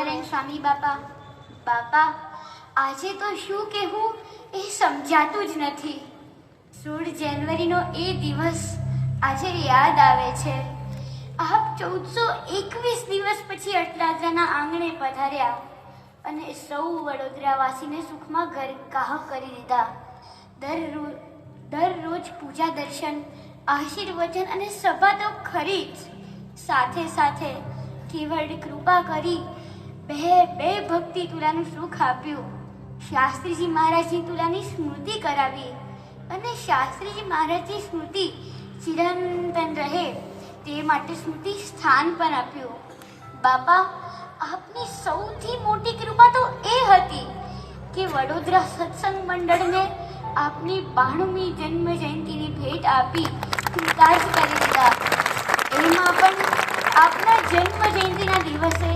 સ્વામિનારાયણ સ્વામી બાપા. બાપા, આજે તો શું કહેવું એ સમજાતું જ નથી. 16 જાન્યુઆરીનો એ દિવસ આજે યાદ આવે છે. આપ 1421 દિવસ પછી અટલાદરાના આંગણે પધાર્યા અને સૌ વડોદરાવાસીને સુખમાં ગરકાહ કરી દીધા. દરરોજ પૂજા, દર્શન, આશીર્વચન અને સભા તો ખરી જ, સાથે સાથે કેવળ કૃપા કરી બે ભક્તિ તુલાનું સુખ આપ્યું. શાસ્ત્રીજી મહારાજની તુલાની સ્મૃતિ કરાવી અને શાસ્ત્રીજી મહારાજની સ્મૃતિ ચિરંતન રહે તે માટે સ્મૃતિ સ્થાન પણ આપ્યું. બાપા, આપની સૌથી મોટી કૃપા તો એ હતી કે વડોદરા સત્સંગ મંડળને આપની 92મી જન્મ જયંતિની ભેટ આપી કૃતાર્થ કરી દીધા. એમાં પણ આપના જન્મ જયંતિના દિવસે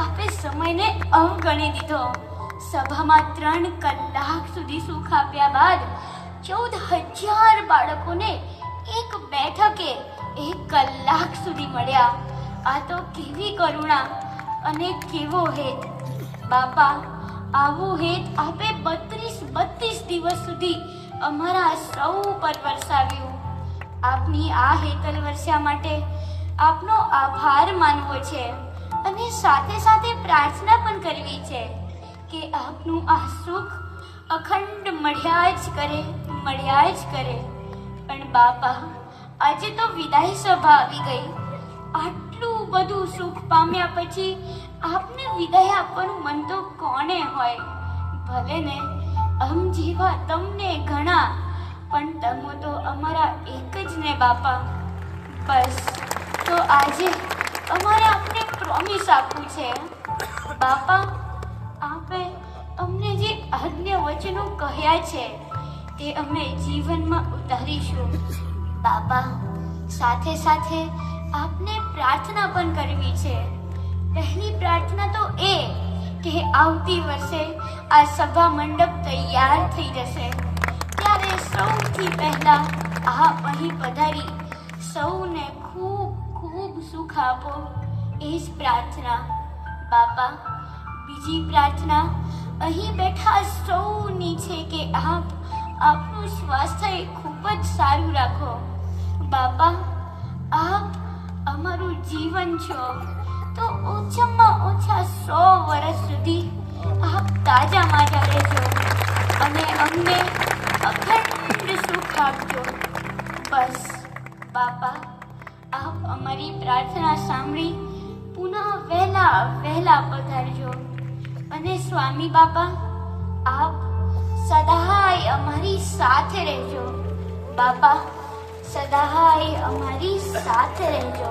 આપે સમયને અવગણી દીધો. સભામાં 3 કલાક સુધી સુખ આપ્યા બાદ 14,000 બાળકોને એક બેઠકે 1 કલાક સુધી મળ્યા. આ તો કેવી કરુણા અને કેવો હેત! બાપા, આવો હેત આપે 32 દિવસ સુધી અમારા સૌ પર વરસાવ્યું. આપની આ હેતલ વર્ષા માટે આપનો આભાર માનવો છે અને સાથે સાથે પ્રાર્થના પણ કરવી છે કે આપનું આ સુખ અખંડ મળ્યા જ કરે. પણ બાપા, આજે તો વિદાય સભા આવી ગઈ. આટલું બધું સુખ પામ્યા પછી આપને વિદાય આપવાનું મન તો કોને હોય? ભલે ને અમ જેવા તમને ઘણા, પણ તમે તો અમારા એક જ ને બાપા. બસ, તો આજે અમારે આપને પ્રોમિસ આપવું છે. બાપા, આપે અમને જે આજ્ઞા વચનો કહ્યા છે તે અમે જીવનમાં ઉતારીશું. બાપા, સાથે સાથે આપને પ્રાર્થના પણ કરવી છે. પહેલી પ્રાર્થના તો એ કે આવતી વર્ષે આ સભા મંડપ તૈયાર થઈ જશે ત્યારે સૌથી પહેલા આપ અહીં પધારી સૌને ખૂબ ખૂબ સુખ આપો, એ જ પ્રાર્થના. બાપા, બીજી પ્રાર્થના અહીં બેઠા સૌની છે કે આપનું સ્વાસ્થ્ય ખૂબ જ સારું રાખો. બાપા, આપ અમારું જીવન છો, તો ઓછામાં ઓછા 100 વર્ષ સુધી આપ તાજા રહેજો અને અમને અખંડ સુખ આપજો. બસ બાપા, આપ અમારી પ્રાર્થના સાંભળી પુનઃ વહેલા પધારજો. અને સ્વામી બાપા, આપ સદાય અમારી સાથે રહેજો. બાપા, સદાય અમારી સાથે રહેજો.